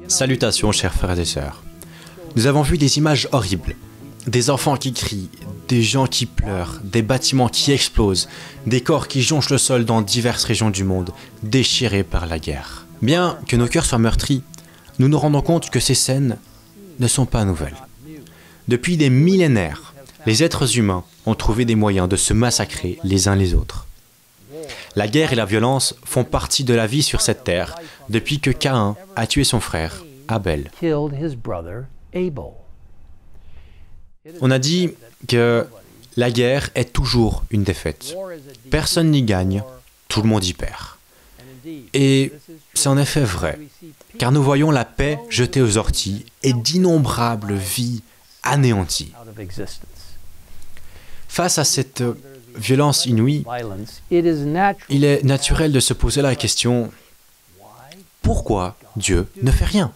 Salutations, chers frères et sœurs. Nous avons vu des images horribles. Des enfants qui crient, des gens qui pleurent, des bâtiments qui explosent, des corps qui jonchent le sol dans diverses régions du monde, déchirés par la guerre. Bien que nos cœurs soient meurtris, nous nous rendons compte que ces scènes ne sont pas nouvelles. Depuis des millénaires, les êtres humains ont trouvé des moyens de se massacrer les uns les autres. La guerre et la violence font partie de la vie sur cette terre depuis que Caïn a tué son frère, Abel. On a dit que la guerre est toujours une défaite. Personne n'y gagne, tout le monde y perd. Et c'est en effet vrai, car nous voyons la paix jetée aux orties et d'innombrables vies anéanties. Face à cette violence inouïe, il est naturel de se poser la question « Pourquoi Dieu ne fait rien ?»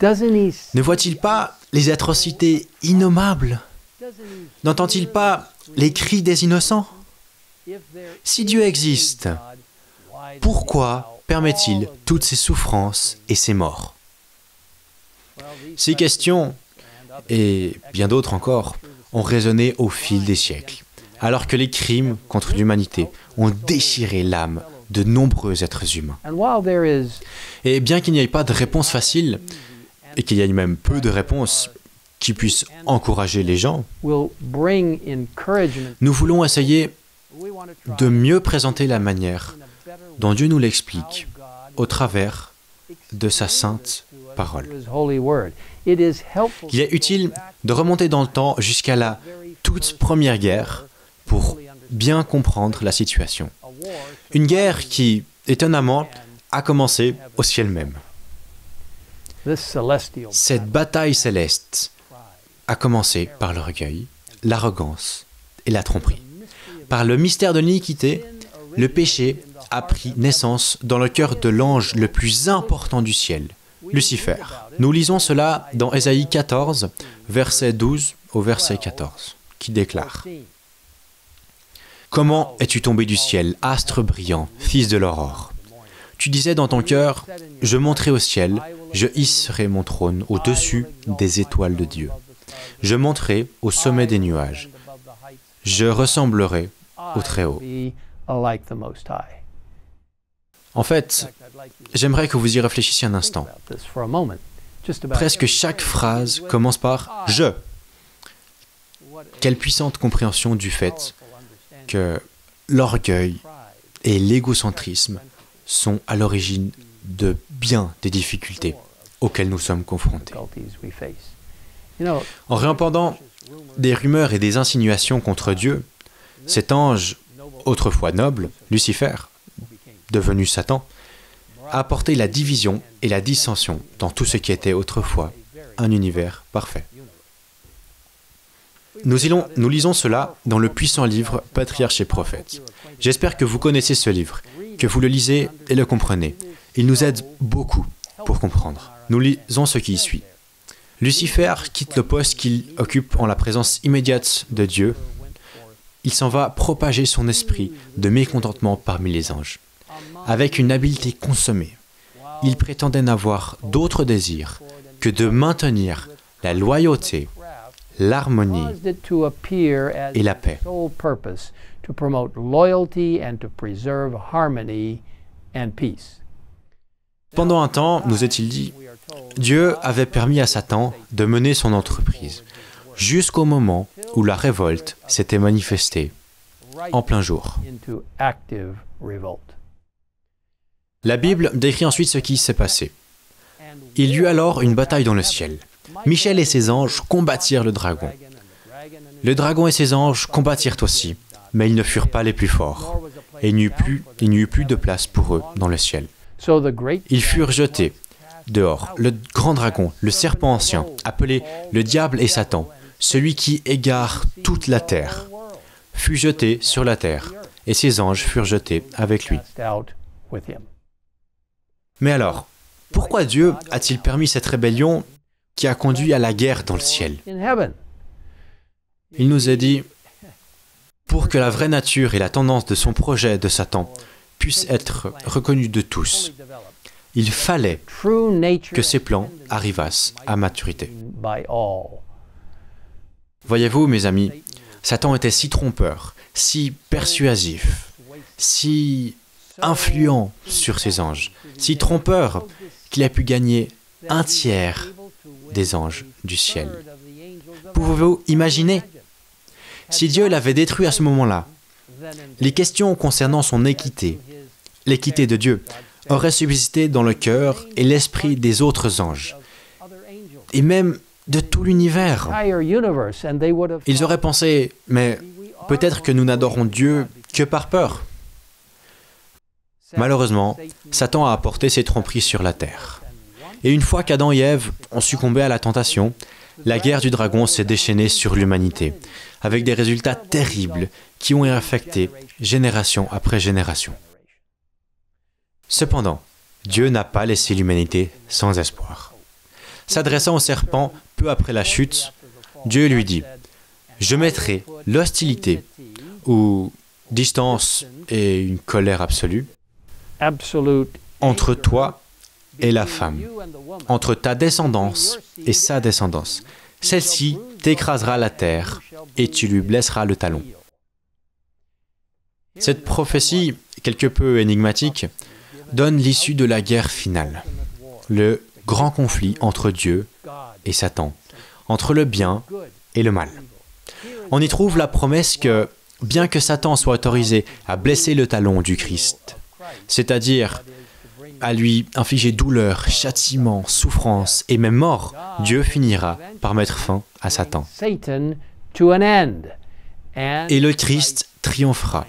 Ne voit-il pas les atrocités innommables? N'entend-il pas les cris des innocents? Si Dieu existe, pourquoi permet-il toutes ces souffrances et ces morts? Ces questions, et bien d'autres encore, ont résonné au fil des siècles, alors que les crimes contre l'humanité ont déchiré l'âme de nombreux êtres humains. Et bien qu'il n'y ait pas de réponse facile, et qu'il y ait même peu de réponses qui puissent encourager les gens, nous voulons essayer de mieux présenter la manière dont Dieu nous l'explique au travers de sa sainte parole. Il est utile de remonter dans le temps jusqu'à la toute première guerre pour bien comprendre la situation. Une guerre qui, étonnamment, a commencé au ciel même. Cette bataille céleste a commencé par l'orgueil, l'arrogance et la tromperie. Par le mystère de l'iniquité, le péché a pris naissance dans le cœur de l'ange le plus important du ciel, Lucifer. Nous lisons cela dans Ésaïe 14, verset 12 au verset 14, qui déclare « Comment es-tu tombé du ciel, astre brillant, fils de l'aurore? Tu disais dans ton cœur, je monterai au ciel, je hisserai mon trône au-dessus des étoiles de Dieu. Je monterai au sommet des nuages. Je ressemblerai au Très-Haut. » En fait, j'aimerais que vous y réfléchissiez un instant. Presque chaque phrase commence par « je ». Quelle puissante compréhension du fait que l'orgueil et l'égocentrisme sont à l'origine de bien des difficultés auxquelles nous sommes confrontés. En réempendant des rumeurs et des insinuations contre Dieu, cet ange, autrefois noble, Lucifer, devenu Satan, a apporté la division et la dissension dans tout ce qui était autrefois un univers parfait. Nous lisons cela dans le puissant livre Patriarches et Prophètes. J'espère que vous connaissez ce livre, que vous le lisez et le comprenez. Il nous aide beaucoup pour comprendre. Nous lisons ce qui y suit. Lucifer quitte le poste qu'il occupe en la présence immédiate de Dieu. Il s'en va propager son esprit de mécontentement parmi les anges. Avec une habileté consommée, il prétendait n'avoir d'autre désir que de maintenir la loyauté, l'harmonie et la paix. Pendant un temps, nous est-il dit, Dieu avait permis à Satan de mener son entreprise, jusqu'au moment où la révolte s'était manifestée en plein jour. La Bible décrit ensuite ce qui s'est passé. Il y eut alors une bataille dans le ciel. Michel et ses anges combattirent le dragon. Le dragon et ses anges combattirent aussi, mais ils ne furent pas les plus forts, et il n'y eut plus de place pour eux dans le ciel. Ils furent jetés dehors. Le grand dragon, le serpent ancien, appelé le diable et Satan, celui qui égare toute la terre, fut jeté sur la terre, et ses anges furent jetés avec lui. Mais alors, pourquoi Dieu a-t-il permis cette rébellion qui a conduit à la guerre dans le ciel? Il nous a dit, pour que la vraie nature et la tendance de son projet de Satan puissent être reconnues de tous, Il fallait que ces plans arrivassent à maturité. Voyez-vous, mes amis, Satan était si trompeur, si persuasif, si influent sur ses anges, si trompeur qu'il a pu gagner un tiers des anges du ciel. Pouvez-vous imaginer? Si Dieu l'avait détruit à ce moment-là, les questions concernant son équité, l'équité de Dieu, auraient subsisté dans le cœur et l'esprit des autres anges, et même de tout l'univers. Ils auraient pensé, mais peut-être que nous n'adorons Dieu que par peur. Malheureusement, Satan a apporté ses tromperies sur la terre. Et une fois qu'Adam et Ève ont succombé à la tentation, la guerre du dragon s'est déchaînée sur l'humanité, avec des résultats terribles qui ont affecté génération après génération. Cependant, Dieu n'a pas laissé l'humanité sans espoir. S'adressant au serpent peu après la chute, Dieu lui dit « Je mettrai l'hostilité ou distance et une colère absolue entre toi et la femme, entre ta descendance et sa descendance. Celle-ci t'écrasera la terre et tu lui blesseras le talon. » Cette prophétie, quelque peu énigmatique, donne l'issue de la guerre finale, le grand conflit entre Dieu et Satan, entre le bien et le mal. On y trouve la promesse que, bien que Satan soit autorisé à blesser le talon du Christ, c'est-à-dire à lui infliger douleur, châtiment, souffrance et même mort, Dieu finira par mettre fin à Satan. Et le Christ triomphera,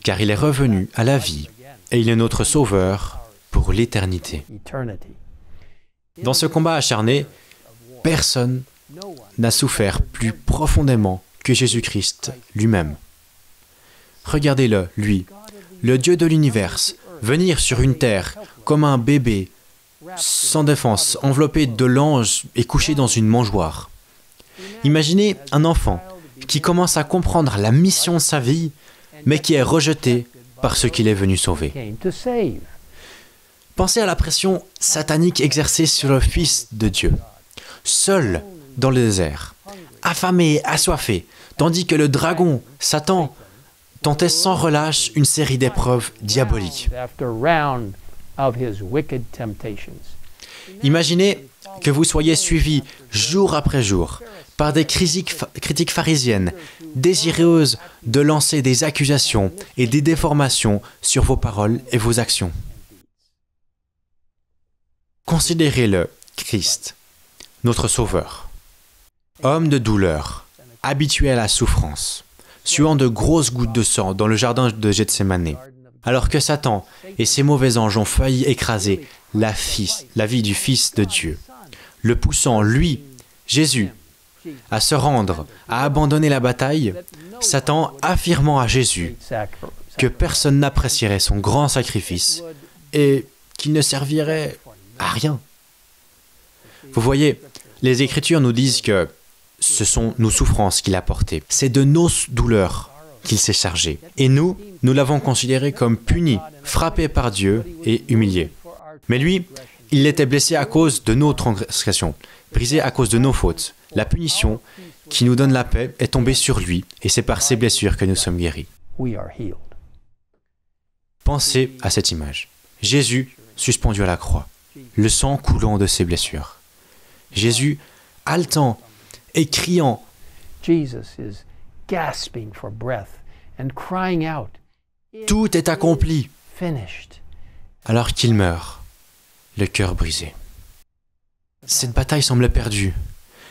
car il est revenu à la vie et il est notre Sauveur pour l'éternité. Dans ce combat acharné, personne n'a souffert plus profondément que Jésus-Christ lui-même. Regardez-le, lui, le Dieu de l'univers, venir sur une terre comme un bébé, sans défense, enveloppé de l'ange et couché dans une mangeoire. Imaginez un enfant qui commence à comprendre la mission de sa vie, mais qui est rejeté par ce qu'il est venu sauver. Pensez à la pression satanique exercée sur le Fils de Dieu, seul dans le désert, affamé et assoiffé, tandis que le dragon, Satan, tentait sans relâche une série d'épreuves diaboliques. Imaginez que vous soyez suivi jour après jour par des critiques pharisiennes, désireuses de lancer des accusations et des déformations sur vos paroles et vos actions. Considérez-le, Christ, notre Sauveur, homme de douleur, habitué à la souffrance, suant de grosses gouttes de sang dans le jardin de Gethsémane, alors que Satan et ses mauvais anges ont failli écraser la vie du Fils de Dieu, le poussant, lui, Jésus, à se rendre, à abandonner la bataille, Satan affirmant à Jésus que personne n'apprécierait son grand sacrifice et qu'il ne servirait à rien. Vous voyez, les Écritures nous disent que ce sont nos souffrances qu'il a portées. C'est de nos douleurs qu'il s'est chargé. Et nous l'avons considéré comme puni, frappé par Dieu et humilié. Mais lui, il était blessé à cause de nos transgressions, brisé à cause de nos fautes. La punition qui nous donne la paix est tombée sur lui, et c'est par ses blessures que nous sommes guéris. Pensez à cette image. Jésus suspendu à la croix, le sang coulant de ses blessures. Jésus haletant et criant. Tout est accompli. Alors qu'il meurt, le cœur brisé. Cette bataille semblait perdue.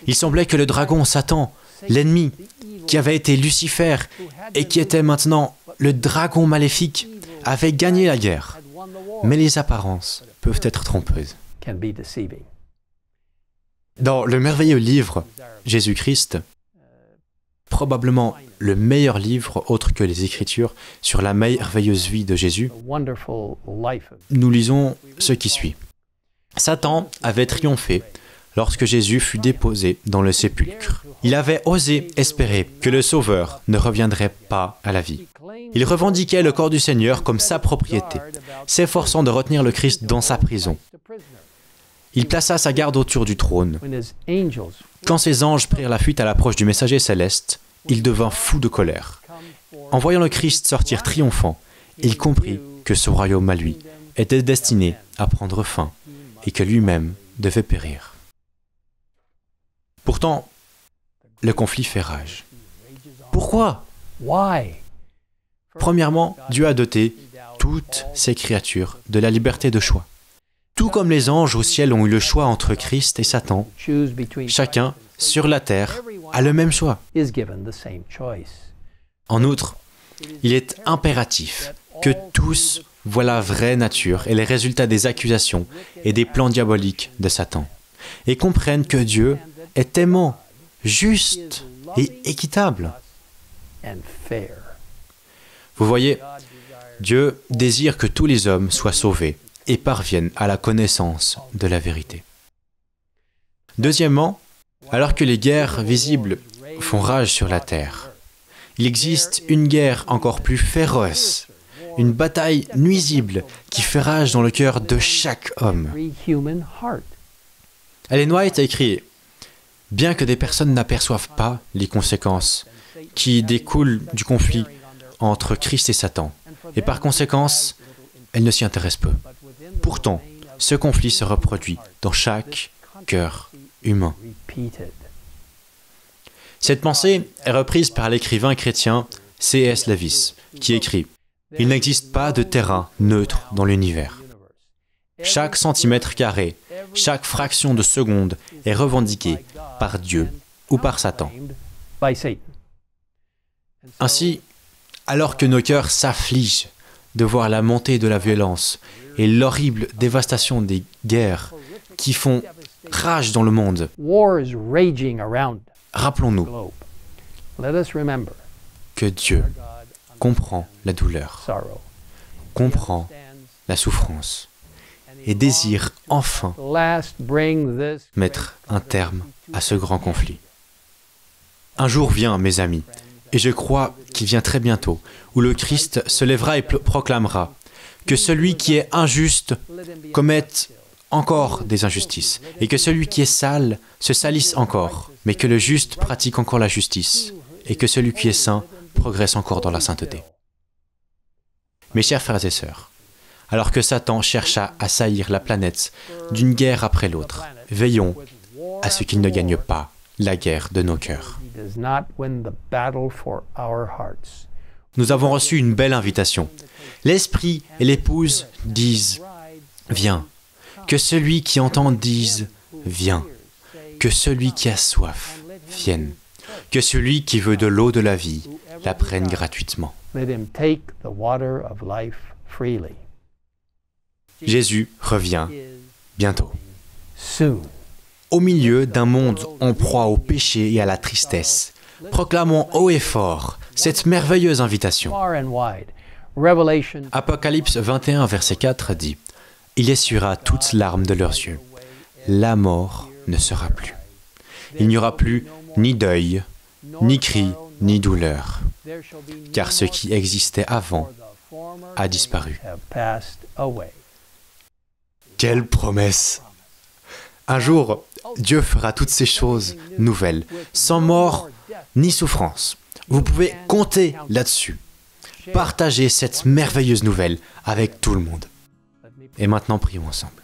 Il semblait que le dragon, Satan, l'ennemi, qui avait été Lucifer et qui était maintenant le dragon maléfique, avait gagné la guerre. Mais les apparences peuvent être trompeuses. Dans le merveilleux livre Jésus-Christ, probablement le meilleur livre autre que les Écritures sur la merveilleuse vie de Jésus, nous lisons ce qui suit. Satan avait triomphé lorsque Jésus fut déposé dans le sépulcre. Il avait osé espérer que le Sauveur ne reviendrait pas à la vie. Il revendiquait le corps du Seigneur comme sa propriété, s'efforçant de retenir le Christ dans sa prison. Il plaça sa garde autour du trône. Quand ses anges prirent la fuite à l'approche du messager céleste, il devint fou de colère. En voyant le Christ sortir triomphant, il comprit que ce royaume à lui était destiné à prendre fin et que lui-même devait périr. Pourtant, le conflit fait rage. Pourquoi? Premièrement, Dieu a doté toutes ses créatures de la liberté de choix. Tout comme les anges au ciel ont eu le choix entre Christ et Satan, chacun, sur la terre, a le même choix. En outre, il est impératif que tous voient la vraie nature et les résultats des accusations et des plans diaboliques de Satan, et comprennent que Dieu est aimant, juste et équitable. Vous voyez, Dieu désire que tous les hommes soient sauvés et parviennent à la connaissance de la vérité. Deuxièmement, alors que les guerres visibles font rage sur la terre, il existe une guerre encore plus féroce, une bataille nuisible qui fait rage dans le cœur de chaque homme. Ellen White a écrit « Bien que des personnes n'aperçoivent pas les conséquences qui découlent du conflit entre Christ et Satan, et par conséquence, elles ne s'y intéressent peu. Pourtant, ce conflit se reproduit dans chaque cœur humain. » Cette pensée est reprise par l'écrivain chrétien C.S. Lewis, qui écrit « Il n'existe pas de terrain neutre dans l'univers. Chaque centimètre carré, chaque fraction de seconde est revendiquée par Dieu ou par Satan. » Ainsi, alors que nos cœurs s'affligent de voir la montée de la violence et l'horrible dévastation des guerres qui font rage dans le monde, rappelons-nous que Dieu comprend la douleur, comprend la souffrance et désire enfin mettre un terme à ce grand conflit. Un jour vient, mes amis, et je crois qu'il vient très bientôt, où le Christ se lèvera et proclamera que celui qui est injuste commette encore des injustices, et que celui qui est sale se salisse encore, mais que le juste pratique encore la justice, et que celui qui est saint progresse encore dans la sainteté. Mes chers frères et sœurs, alors que Satan cherche à assaillir la planète d'une guerre après l'autre, veillons à ce qu'il ne gagne pas la guerre de nos cœurs. Nous avons reçu une belle invitation. L'Esprit et l'Épouse disent « Viens ». Que celui qui entend dise « Viens ». Que celui qui a soif vienne. Que celui qui veut de l'eau de la vie la prenne gratuitement. Jésus revient bientôt. Au milieu d'un monde en proie au péché et à la tristesse, proclamons haut et fort cette merveilleuse invitation. Apocalypse 21, verset 4 dit « Il essuiera toutes larmes de leurs yeux. La mort ne sera plus. Il n'y aura plus ni deuil, ni cri, ni douleur, car ce qui existait avant a disparu. » Quelle promesse! Un jour, Dieu fera toutes ces choses nouvelles, sans mort ni souffrance. Vous pouvez compter là-dessus. Partagez cette merveilleuse nouvelle avec tout le monde. Et maintenant, prions ensemble.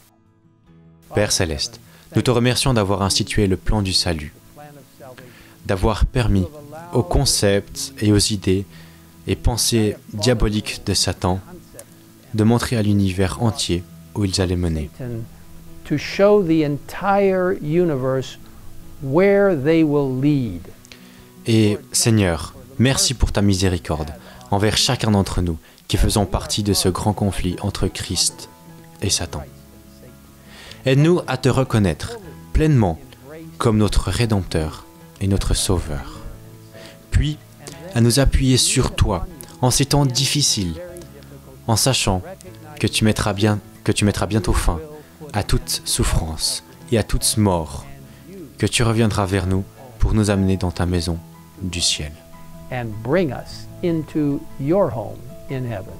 Père Céleste, nous te remercions d'avoir institué le plan du salut, d'avoir permis aux concepts et aux idées et pensées diaboliques de Satan de montrer à l'univers entier où ils allaient mener. To show the entire universe where they will lead. Et Seigneur, merci pour ta miséricorde envers chacun d'entre nous qui faisons partie de ce grand conflit entre Christ et Satan. Aide-nous à te reconnaître pleinement comme notre Rédempteur et notre Sauveur. Puis, à nous appuyer sur toi en ces temps difficiles, en sachant que tu mettras bientôt fin à toute souffrance et à toute mort que tu reviendras vers nous pour nous amener dans ta maison du ciel. And bring us into your home in heaven.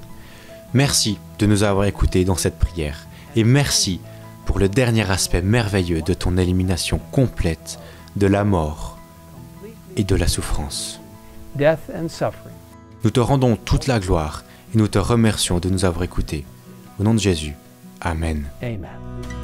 Merci de nous avoir écoutés dans cette prière et merci pour le dernier aspect merveilleux de ton élimination complète de la mort et de la souffrance. Death and suffering. Nous te rendons toute la gloire et nous te remercions de nous avoir écoutés. Au nom de Jésus, Amen. Amen.